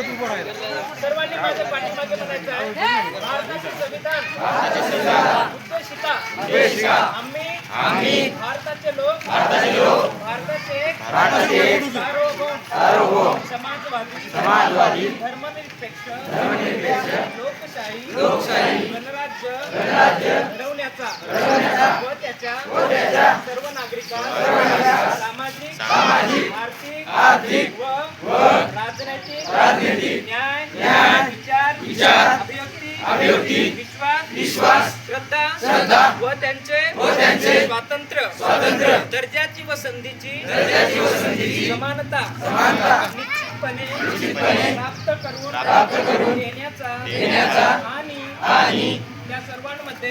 सर्वांनी माझ्या पाठीमागे म्हणायचं आहे, भारताचे संविधान उद्देशिका आम्ही भारताचे लोक भारताचे सार्वभौम समाजवादी धर्मनिरपेक्ष लोकशाही गणराज्य घडवण्याचा व त्याच्या सर्व नागरिकांना सामाजिक आर्थिक व राजनैतिक न्याय विचार अभिव्यक्ती विश्वास श्रद्धा व त्यांचे स्वातंत्र्य दर्जाची व संधीची समानता निश्चितपणे प्राप्त करून देण्याचा आणि त्या सर्वांमध्ये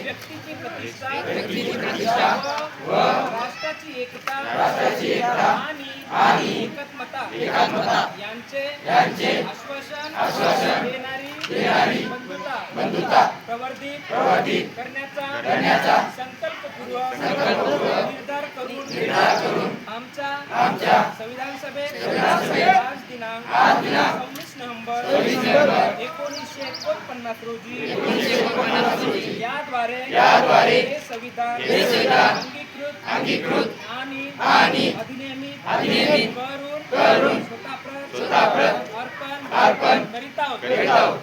व्यक्तीची प्रतिष्ठा व राष्ट्राची एकता आणि एकात्मता यांचे आश्वासन देणारी बंधुता प्रवर्धित करण्याचा संकल्पपूर्वक निर्धार करून आमच्या संविधान सभेत आज दिनांक 19 नोव्हेंबर 1949 रोजी याद्वारे हे संविधान अंगीकृत आणि अधिनियमित करून स्वतःप्रत अर्पण करीत आहोत.